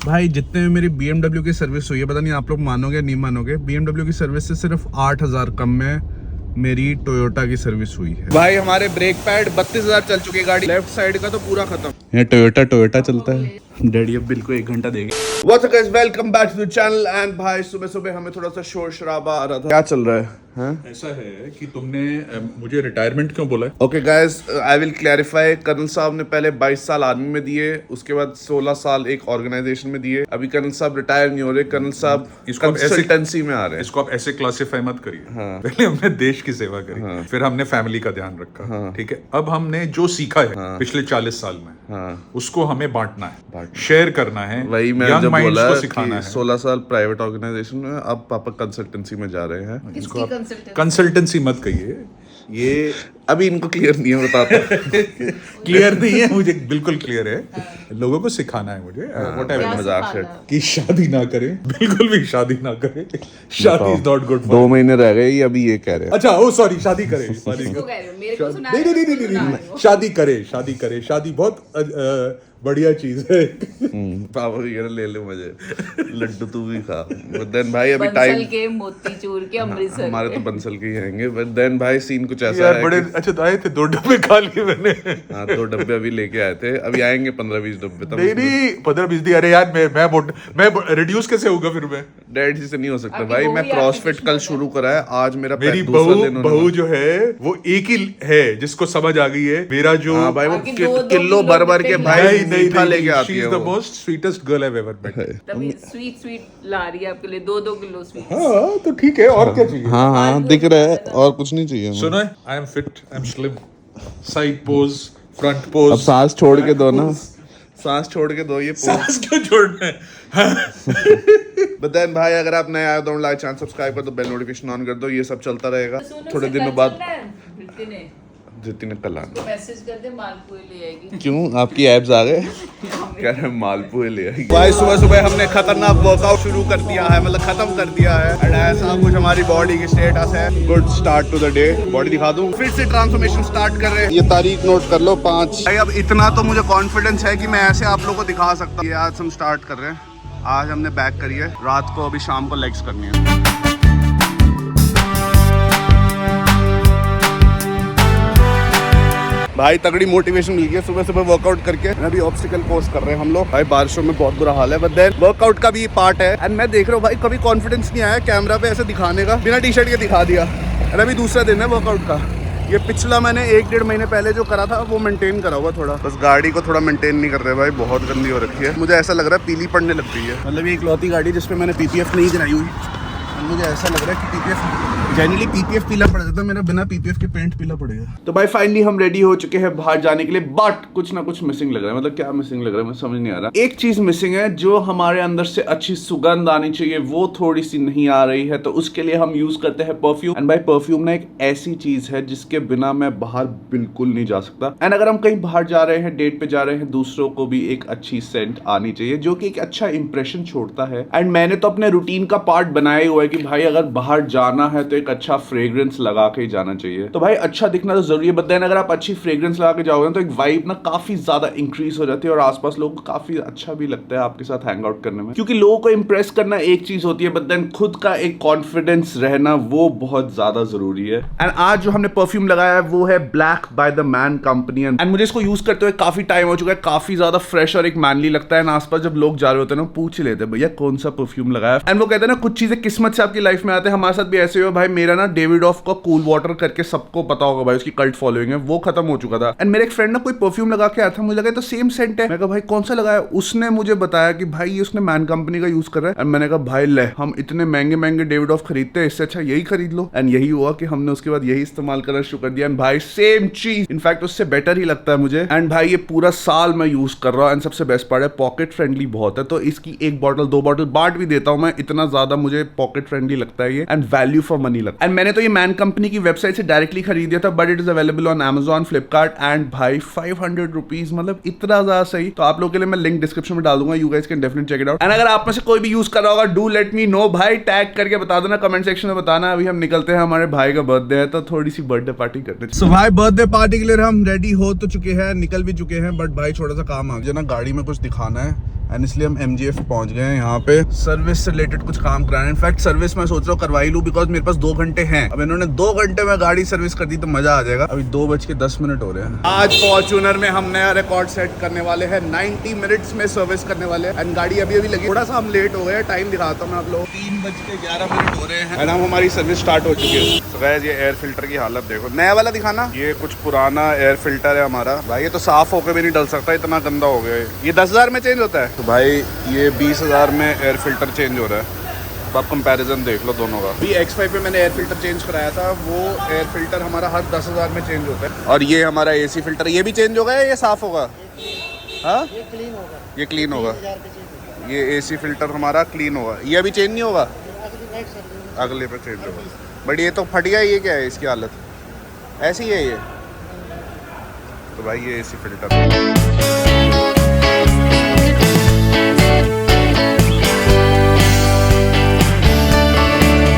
भाई जितने में मेरी BMW की सर्विस हुई है, पता नहीं आप लोग मानोगे नहीं मानोगे, BMW की सर्विस से सिर्फ 8,000 कम में मेरी टोयोटा की सर्विस हुई है। भाई हमारे ब्रेक पैड 32,000 चल चुकी है गाड़ी, लेफ्ट साइड का तो पूरा खत्म। ये टोयोटा चलता है। डैडी अब बिल को 1 घंटा देंगे। What's up guys, welcome back to the channel and भाई सुबह सुबह हमें थोड़ा सा शोर शराबा आ रहा था। क्या चल रहा है? ऐसा है कि तुमने मुझे रिटायरमेंट क्यों बोला है? Okay guys, I will clarify. Colonel साहब ने पहले 22 साल आर्मी में दिए, उसके बाद 16 साल एक ऑर्गेनाइजेशन में दिए। अभी कर्नल साहब रिटायर नहीं हो रहे, कर्नल साहब कंसल्टेंसी में आ रहे हैं। इसको आप ऐसे क्लासिफाई मत करिए। पहले हमने देश की सेवा करी, फिर हमने फैमिली का ध्यान रखा, ठीक है। अब हमने जो सीखा है पिछले 40 साल में, उसको हमें बांटना है, शेयर करना है। वही मैं यंग जब माइंड्स बोला को सिखाना है। 16 साल प्राइवेट ऑर्गेनाइजेशन में, अब पापा कंसल्टेंसी में जा रहे हैं। इसको कंसल्टेंसी मत कहिए, ये अभी इनको क्लियर नहीं है, बताता क्लियर नहीं है मुझे, बिल्कुल क्लियर है। लोगों को सिखाना है मुझे व्हाटएवर, मजाक से कि शादी ना करें, बिल्कुल भी शादी ना करें। शादी इज नॉट गुड। 2 महीने रह गए, ये अभी ये कह रहे हैं। अच्छा ओ सॉरी, शादी करें। नहीं, शादी करे। शादी बहुत बढ़िया चीज है। पापा भी कह रहे ले ले मुझे लड्डू, तू भी खा। बट देन भाई अभी टाइम बंसल के मोतीचूर के अमृतसर हमारे तो बंसल के ही रहेंगे। बट देन भाई सीन कुछ ऐसा यार है बड़े अच्छा तो आए थे, 2 डब्बे खा लिए मैंने। हाँ 2 डब्बे अभी लेके आए थे, अभी आएंगे 15-20 डब्बे तब। नहीं 15-20 दिन। अरे यार मैं रिड्यूस कैसे होगा फिर मैं? डैडी से नहीं हो सकता भाई। मैं क्रॉसफिट कल शुरू करा है, आज मेरा मेरी बहू जो है वो एक ही है जिसको समझ आ गई है। मेरा जो भाई वो किलो भर भर के भाई मीठा लेके आती शी है। Is the most sweetest girl I ever met. तभी स्वीट ला रही है आपके लिए 2-2 किलो स्वीट। हाँ तो ठीक है, और क्या चाहिए? हाँ दिख रहा है, और कुछ नहीं चाहिए। सुनो, I am fit, I am slim, side pose, front pose. अब सांस छोड़ के दो ना, सांस छोड़ के दो। ये सांस क्यों छोड़ना है? बट देन भाई अगर आप नए आए तो लाइक चैनल सब्सक्राइब कर दो, बेल नोटिफिकेशन ऑन कर दो। ये सब चलता रहेगा। थोड़े दिनों बाद जितने कल आना, मैसेज कर दे, मालपुए ले आएगी। क्यों आपकी एब्स आ गए? कह रहे मालपुए ले आएगी। भाई सुबह सुबह हमने खतरनाक वर्कआउट शुरू कर दिया है, मतलब खत्म कर दिया है। एंड ऐसा कुछ हमारी बॉडी की स्टेटस है। Good start to the day. Body दिखा दूं, फिर से ट्रांसफॉर्मेशन स्टार्ट कर रहे हैं। ये तारीख नोट कर लो 5। भाई अब इतना तो मुझे कॉन्फिडेंस है कि मैं ऐसे आप लोगों को दिखा सकता हूँ। ये आज हम स्टार्ट कर रहे हैं। आज हमने बैक करी है, रात को अभी शाम को लेग्स करनी है। भाई तगड़ी मोटिवेशन मिल गई सुबह सुबह वर्कआउट करके। अभी ऑब्स्टिकल कोर्स कर रहे हैं हम लोग। भाई बारिशों में बहुत बुरा हाल है, बट देन वर्कआउट का भी पार्ट है। एंड मैं देख रहा हूँ भाई कभी कॉन्फिडेंस नहीं आया कैमरा पे ऐसे दिखाने का, बिना टी शर्ट के दिखा दिया। और अभी दूसरा दिन है वर्कआउट का। ये पिछला मैंने 1-1.5 महीने पहले जो करा था वो मेंटेन करा हुआ थोड़ा, बस गाड़ी को थोड़ा मेंटेन नहीं कर रहे भाई, बहुत गंदी हो रखी है। मुझे ऐसा लग रहा है पीली पड़ने लग गई है। मतलब ये इकलौती गाड़ी जिसपे मैंने PPF नहीं कराई हुई। मुझे ऐसा लग रहा है कि जेन्युइनली PPF पीला पड़ जाता है, मेरा बिना PPF के पेंट पीला पड़ेगा। तो भाई फाइनली हम रेडी हो चुके हैं बाहर जाने के लिए, बट कुछ ना कुछ मिसिंग लग रहा है। मतलब क्या मिसिंग लग रहा है मुझे समझ नहीं आ रहा। एक चीज मिसिंग है, जो हमारे अंदर से अच्छी सुगंध आनी चाहिए वो थोड़ी सी नहीं आ रही है। तो उसके लिए हम यूज करते हैं परफ्यूम। एंड भाई परफ्यूम ना एक ऐसी चीज है जिसके बिना मैं बाहर बिल्कुल नहीं जा सकता। एंड अगर हम कहीं बाहर जा रहे हैं, डेट पे जा रहे हैं, दूसरों को भी एक अच्छी सेंट आनी चाहिए जो कि एक अच्छा इंप्रेशन छोड़ता है। एंड मैंने तो अपने रूटीन का पार्ट बनाया हुआ है कि भाई अगर बाहर जाना है तो एक अच्छा फ्रेग्रेंस लगा के ही जाना चाहिए। तो भाई अच्छा दिखना तो जरूरी है, बट देन अगर आप अच्छी फ्रेग्रेंस लगा के जाओगे तो एक वाइब ना काफी ज्यादा इंक्रीज हो जाती है और आसपास लोगों को काफी अच्छा भी लगता है आपके साथ हैंग आउट करने में। क्योंकि लोगों को इंप्रेस करना एक चीज होती है, बट देन खुद का एक कॉन्फिडेंस रहना वो बहुत ज्यादा जरूरी है। एंड आज जो हमने परफ्यूम लगाया है वो है black by the man company. And मुझे इसको यूज करते हुए काफी टाइम हो चुका है, काफी ज्यादा फ्रेश और एक मैनली लगता है। आसपास जब लोग जा रहे होते हैं ना, पूछ लेते हैं भैया कौन सा परफ्यूम लगाया। एंड वो कहते हैं ना कुछ चीजें किस्मत से आपकी लाइफ में आते हैं। हमारे साथ भी ऐसे हो भाई। मेरा ना डेविडॉफ का कूल वाटर करके सबको पता होगा भाई, उसकी कल्ट फॉलोइंग है, वो खत्म हो चुका था। एंड मेरे एक फ्रेंड ना कोई परफ्यूम लगा के आया था, मुझे लगा तो सेम सेंट है। मैं कहा भाई कौन सा लगाया? उसने मुझे बताया कि भाई ये उसने मैन कंपनी का यूज कर रहा है। एंड मैंने कहा भाई ले, हम इतने महंगे महंगे डेविडॉफ खरीदते हैं, इससे अच्छा यही खरीद लो। एंड यही हुआ कि हमने उसके बाद यही इस्तेमाल करना शुरू कर दिया। एंड भाई सेम चीज, इनफैक्ट उससे बेटर ही लगता है मुझे। एंड भाई ये पूरा साल मैं यूज कर रहा हूँ। एंड सबसे बेस्ट पार्ट है पॉकेट फ्रेंडली बहुत है। तो इसकी 1 बॉटल 2 बॉटल बांट भी देता हूँ मैं, इतना ज्यादा मुझे पॉकेट फ्रेंडली लगता है ये। एंड वैल्यू फॉर मनी लगता है। एंड मैंने तो ये मैन कंपनी की वेबसाइट से डायरेक्टली खरीद दिया था, but it is available on Amazon, Flipkart and भाई 500 रुपीज, मतलब इतना ज्यादा सही। तो आप लोगों के लिए मैं लिंक डिस्क्रिप्शन में डाल दूंगा, you guys can definitely check it out. And अगर आप में से कोई भी यूज कर रहा होगा, डू लेट मी नो भाई, टैग करके बता देना, कमेंट सेक्शन में बताना। अभी हम निकलते हैं, हमारे भाई का बर्थडे है तो थोड़ी सी बर्थडे पार्टी करते हैं। सो भाई बर्थडे पार्टी के लिए हम रेडी हो तो चुके हैं, निकल भी चुके हैं, बट भाई छोटा सा काम आ गया ना, गाड़ी में कुछ दिखाना है। एंड इसलिए हम MGF पहुंच गए हैं यहाँ पे सर्विस से रिलेटेड कुछ काम कराना है। इनफैक्ट सर्विस मैं सोच रहा हूँ करवाई लूँ बिकॉज मेरे पास 2 घंटे हैं। अब इन्होंने 2 घंटे में गाड़ी सर्विस कर दी तो मजा आ जाएगा। अभी 2:10 हो रहे हैं। आज फॉर्च्यूनर में हम नया रिकॉर्ड सेट करने वाले हैं, 90 मिनट्स में सर्विस करने वाले हैं। एंड गाड़ी अभी लगी, थोड़ा सा हम लेट हो गए, टाइम दिखाता हूँ मैं आप लोग, 3:11 हो रहे हैं एंड हमारी सर्विस स्टार्ट हो चुकी है। तो गाइस ये एयर फिल्टर की हालत देखो, नया वाला दिखाना, ये कुछ पुराना एयर फिल्टर है हमारा भाई, ये तो साफ होकर भी नहीं डल सकता, इतना गंदा हो गया है। ये 10,000 में चेंज होता है तो भाई ये 20,000 में एयर फिल्टर चेंज हो रहा है। तो आप कंपैरिजन देख लो दोनों का। भी X5 पे मैंने एयर फिल्टर चेंज कराया था, वो एयर फिल्टर हमारा हर 10,000 में चेंज होता है। और ये हमारा AC फिल्टर, ये भी चेंज होगा या ये साफ होगा? हाँ ये क्लीन होगा, ये AC फिल्टर हमारा क्लीन होगा, ये अभी चेंज नहीं होगा, अगले पे चेंज होगा। बट ये तो फट गया, ये क्या है इसकी हालत? ऐसी है ये तो भाई ये AC फिल्टर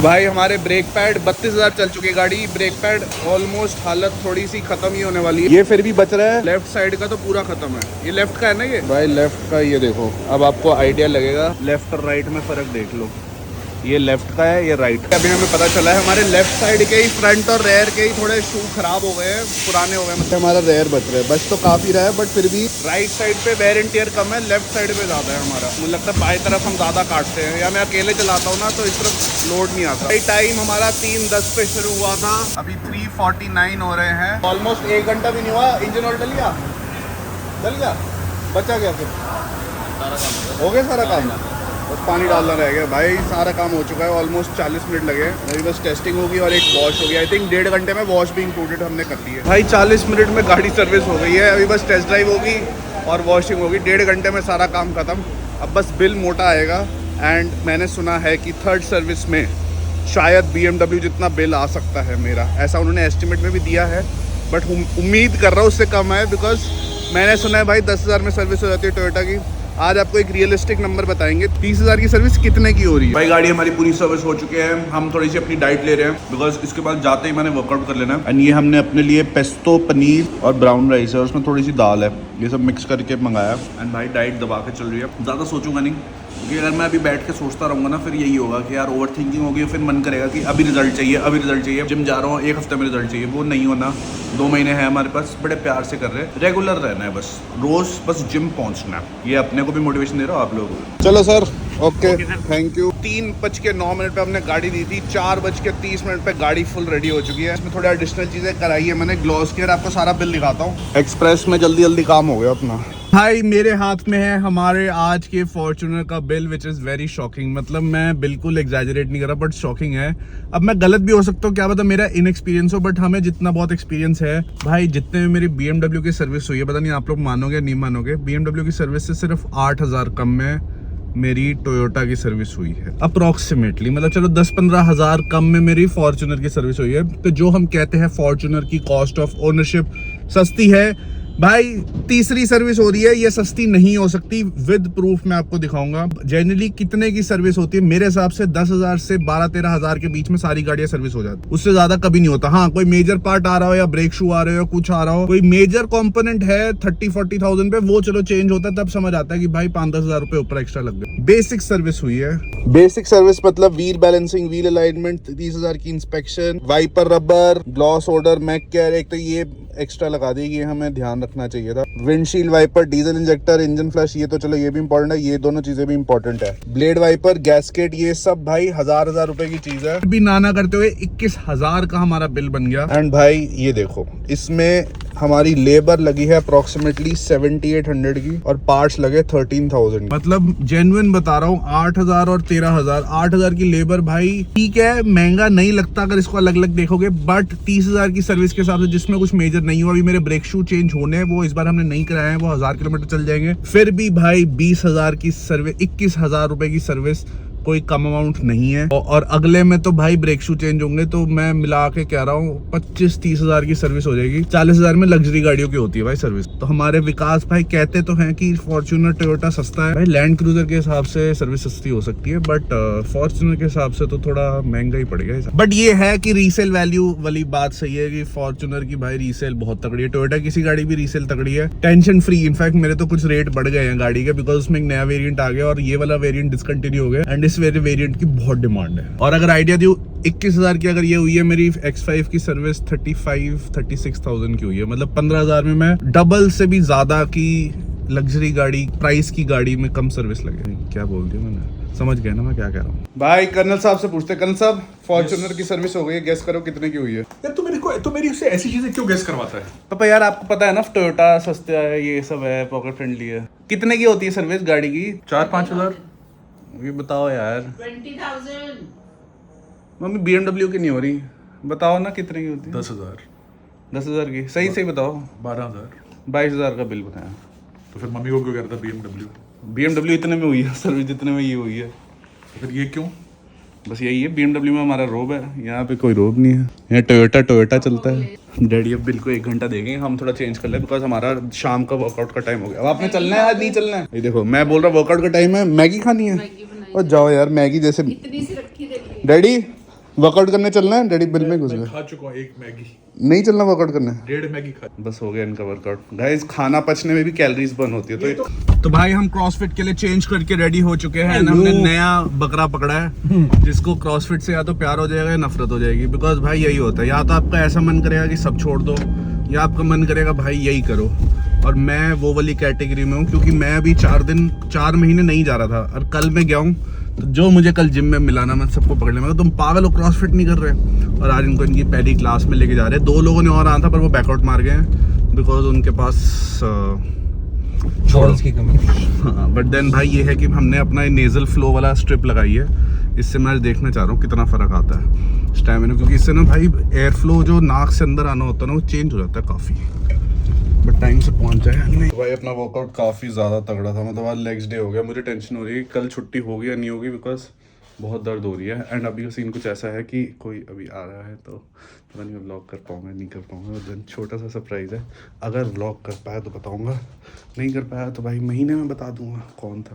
भाई। हमारे ब्रेक पैड 32,000 चल चुकी है गाड़ी, ब्रेक पैड ऑलमोस्ट हालत थोड़ी सी खत्म ही होने वाली है। ये फिर भी बच रहा है, लेफ्ट साइड का तो पूरा खत्म है। ये लेफ्ट का है ना ये भाई, लेफ्ट का ये देखो, अब आपको आइडिया लगेगा लेफ्ट और राइट में फर्क देख लो। ये लेफ्ट का है, ये राइट का। अभी हमें पता चला है हमारे लेफ्ट साइड के ही फ्रंट और रेयर के ही थोड़े शू खराब हो गए हैं, पुराने हो गए, मतलब हमारा रेयर बच रहा है, बच तो काफी रहा है बट फिर भी राइट साइड पे वेयर एंड टियर कम है, लेफ्ट साइड पे ज्यादा है हमारा। मुझे लगता है बाई तरफ हम ज्यादा काटते हैं, या मैं अकेले चलाता हूँ ना तो इस तरफ लोड नहीं आता। टाइम हमारा 3:10 पे शुरू हुआ था, अभी 3:49 हो रहे हैं, ऑलमोस्ट 1 घंटा भी नहीं हुआ। इंजन ऑयल डल गया, बचा गया, फिर हो गया सारा काम, बस पानी डालना रह गया भाई। सारा काम हो चुका है, ऑलमोस्ट 40 मिनट लगे। अभी बस टेस्टिंग होगी और एक वॉश होगी। आई थिंक 1.5 घंटे में वॉश भी इंक्लूडेड हमने कर दी है भाई। 40 मिनट में गाड़ी सर्विस हो गई है, अभी बस टेस्ट ड्राइव होगी और वॉशिंग होगी। 1.5 घंटे में सारा काम खत्म। अब बस बिल मोटा आएगा। एंड मैंने सुना है कि 3rd सर्विस में शायद BMW जितना बिल आ सकता है मेरा, ऐसा उन्होंने एस्टिमेट में भी दिया है, बट उम्मीद कर रहा हूँ उससे कम है, बिकॉज मैंने सुना है भाई 10,000 में सर्विस हो जाती है टोयोटा की। आज आपको एक रियलिस्टिक नंबर बताएंगे, 30,000 की सर्विस कितने की हो रही है। भाई गाड़ी हमारी पूरी सर्विस हो चुकी है, हम थोड़ी सी अपनी डाइट ले रहे हैं बिकॉज इसके बाद जाते ही मैंने वर्कआउट कर लेना है। एंड ये हमने अपने लिए पेस्टो पनीर और ब्राउन राइस है, उसमें थोड़ी सी दाल है, ये सब मिक्स करके मंगाया। एंड भाई डाइट दबा के चल रही है, ज़्यादा सोचूंगा नहीं, क्योंकि अगर मैं अभी बैठ के सोचता रहूँगा ना फिर यही होगा कि यार ओवर थिंकिंग होगी, फिर मन करेगा कि अभी रिजल्ट चाहिए, अभी रिजल्ट चाहिए। जिम जा रहा हूँ, 1 हफ्ते में रिजल्ट चाहिए, वो नहीं होना। 2 महीने हैं हमारे पास, बड़े प्यार से कर रहे हैं, रेगुलर रहना है, बस रोज बस जिम पहुँचना है। ये अपने को भी मोटिवेशन दे रहा हूँ आप लोगों को। चलो सर, ओके थैंक यू। 3:09 पे हमने गाड़ी दी थी, 4:30 पे गाड़ी फुल रेडी हो चुकी है। इसमें थोड़ी एडिशनल चीज़ें कराई है मैंने, ग्लॉस केयर, आपको सारा बिल दिखाता हूँ। एक्सप्रेस में जल्दी जल्दी काम हो गया अपना। भाई मेरे हाथ में है हमारे आज के फॉर्च्यूनर का bill, which is very shocking. मतलब मैं बिल्कुल एग्जैजरेट नहीं कर रहा, बट शॉकिंग है। अब मैं गलत भी हो सकता हूँ, क्या पता मेरा इनएक्सपीरियंस हो, बट हमें जितना बहुत एक्सपीरियंस है भाई, जितने में मेरी BMW की सर्विस हुई है, पता नहीं आप लोग मानोगे नहीं मानोगे, BMW की सर्विस से सिर्फ 8,000 कम में मेरी टोयोटा की सर्विस हुई है अप्रोक्सीमेटली। मतलब चलो 10-15 हज़ार कम में मेरी फॉर्च्यूनर की सर्विस हुई है। तो जो हम कहते हैं फॉर्च्यूनर की कॉस्ट ऑफ ओनरशिप सस्ती है, भाई तीसरी सर्विस हो रही है, ये सस्ती नहीं हो सकती। विद प्रूफ मैं आपको दिखाऊंगा। जनरली कितने की सर्विस होती है मेरे हिसाब से 10,000 से 12-13 हज़ार के बीच में सारी गाड़ियां सर्विस हो जाती है, उससे ज्यादा कभी नहीं होता। हाँ कोई मेजर पार्ट आ रहा हो या ब्रेक शू आ रहे हो, कुछ आ रहा हो, कोई मेजर कंपोनेंट है 30-40 थाउजेंड पे, वो चलो चेंज होता है, तब समझ आता है कि भाई 5-10 हज़ार रुपए ऊपर एक्स्ट्रा लग गए। बेसिक सर्विस हुई है, बेसिक सर्विस मतलब व्हील बैलेंसिंग, व्हील अलाइनमेंट, 30,000 की inspection, wiper rubber, gloss order, mac care, एक तो ये एक्स्ट्रा लगा दी, ये हमें ध्यान रखना चाहिए था। Windshield wiper, diesel injector, engine flush, ये तो चलो ये भी इंपॉर्टेंट है, ये दोनों चीजें भी इंपॉर्टेंट है। ब्लेड वाइपर, गैस्केट, ये सब भाई 1000 रुपए की चीज है। अभी नाना करते हुए 21,000 का हमारा बिल बन गया। एंड भाई ये देखो, इसमें हमारी लेबर लगी है अप्रोक्सीमेटली 7,800 की और पार्ट्स लगे 13,000। मतलब जेन्युइन बता रहा हूँ, 8,000 और 13,000, 8,000 की लेबर भाई ठीक है, महंगा नहीं लगता अगर इसको अलग अलग देखोगे, बट 30,000 की सर्विस के हिसाब से जिसमें कुछ मेजर नहीं हुआ। अभी मेरे ब्रेक शू चेंज होने हैं, वो इस बार हमने नहीं कराए हैं, वो 1000 किलोमीटर चल जाएंगे। फिर भी भाई 20,000 की सर्विस, 21,000 रुपए की सर्विस कोई कम अमाउंट नहीं है। और अगले में तो भाई ब्रेक शू चेंज होंगे, तो मैं मिला के कह रहा हूँ 25-30 हजार की सर्विस हो जाएगी। 40 हजार में लग्जरी गाड़ियों की होती है भाई सर्विस। तो हमारे विकास भाई कहते तो हैं कि फॉर्च्यूनर टोयोटा सस्ता है भाई, लैंड क्रूजर के हिसाब से सर्विस सस्ती हो सकती है, बट फॉर्च्यूनर के हिसाब से तो थोड़ा महंगा ही पड़ेगा। बट ये है कि रीसेल वैल्यू वाली बात सही है कि फॉर्च्यूनर की भाई रीसेल बहुत तगड़ी है, टोयोटा किसी गाड़ी भी रीसेल तगड़ी है, टेंशन फ्री। इनफैक्ट मेरे तो कुछ रेट बढ़ गए हैं गाड़ी के, बिकॉज उसमें एक नया वेरिएंट आ गया और ये वाला वेरिएंट डिसकंटिन्यू हो गया, एंड इस वेरिएंट की बहुत डिमांड है। और अगर आइडिया दूं, 21,000 की अगर ये हुई है मेरी X5 की सर्विस, 35-36,000 की हुई है। मतलब 15,000 में मैं डबल से भी ज्यादा की लग्जरी गाड़ी, प्राइस की गाड़ी में कम सर्विस लगे। क्या बोल दिया मैंने, समझ गए ना मैं क्या कह रहा हूँ। भाई कर्नल साहब से पूछते, कर्नल साहब फॉर्च्यूनर की सर्विस हो गई है, गेस करो कितने की हुई है। यार तू मेरी उससे ऐसी चीजें क्यों गेस करवाता है? पापा यार आपको पता है ना टोयोटा सस्ता है, ये सब है, पॉकेट फ्रेंडली है। कितने की होती है सर्विस गाड़ी की? 4-5 हजार। ये बताओ यार। 20,000। मम्मी BMW की नहीं हो रही, बताओ ना कितने की होती है? 10,000। 10,000 की सही सही बताओ। 12,000। 22,000 का बिल बताया। तो फिर मम्मी को क्यों कहता BMW? BMW इतने में हुई है सर्विस जितने में ये हुई है। तो फिर ये क्यों? बस यही है, BMW में हमारा रोब है, यहाँ पे कोई रोब नहीं है, यहाँ टोयोटा चलता है। डैडी अब बिल को 1 घंटा देंगे, हम थोड़ा चेंज कर ले, बिकॉज हमारा शाम का वर्कआउट का टाइम हो गया। अब आपने चलना है आज नहीं चलना है? ये देखो मैं बोल रहा हूँ वर्कआउट का टाइम है, मैगी खानी है। और जाओ यार मैगी जैसे इतनी सी रखी देखिए। डैडी वर्कआउट करने चलना है। डैडी बिल में घुस गए, खा चुका हूँ 1 मैगी, नहीं चलना वर्कआउट करने। 1.5 मैगी खा। बस हो गया इनका वर्कआउट। गाइस खाना पचने में भी कैलोरीज बर्न होती है। तो भाई हम क्रॉसफिट के लिए चेंज करके रेडी हो चुके हैं। हमने नया बकरा पकड़ा है जिसको क्रॉसफिट से या तो प्यार हो जाएगा या नफरत हो जाएगी, बिकॉज भाई यही होता है, या तो आपका ऐसा मन करेगा कि सब छोड़ दो, या आपका मन करेगा भाई यही करो। और मैं वो वाली कैटेगरी में हूँ, क्योंकि मैं अभी 4 महीने नहीं जा रहा था, और कल मैं गया हूँ, तो जो मुझे कल जिम में मिला ना, मैं सबको पकड़ लिया। मैं तुम पागल हो, क्रॉसफिट नहीं कर रहे। और आज इनको इनकी पहली क्लास में लेके जा रहे हैं। 2 लोगों ने और आना था पर वो बैकआउट मार गए हैं, बिकॉज उनके पास शॉर्ट्स की कमी। हाँ, बट देन भाई ये है कि हमने अपना नेजल फ्लो वाला स्ट्रिप लगाई है। इससे मैं आज देखना चाह रहा हूँ कितना फ़र्क आता है स्टैमिना, क्योंकि इससे ना भाई एयर फ्लो जो नाक से अंदर आना होता है ना, वो चेंज हो जाता है काफ़ी। बट टाइम से पहुंच जाए नहीं। भाई अपना वर्कआउट काफ़ी ज़्यादा तगड़ा था, मतलब आज लेग्स डे हो गया। मुझे टेंशन हो रही है कल छुट्टी होगी या नहीं होगी, बिकॉज बहुत दर्द हो रही है। एंड अभी का सीन कुछ ऐसा है कि कोई अभी आ रहा है, तो पता नहीं व्लॉग कर पाऊँगा नहीं कर पाऊँगा। देन छोटा सा सरप्राइज़ है, अगर व्लॉग कर पाया तो बताऊँगा, नहीं कर पाया तो भाई महीने में बता दूँगा कौन था।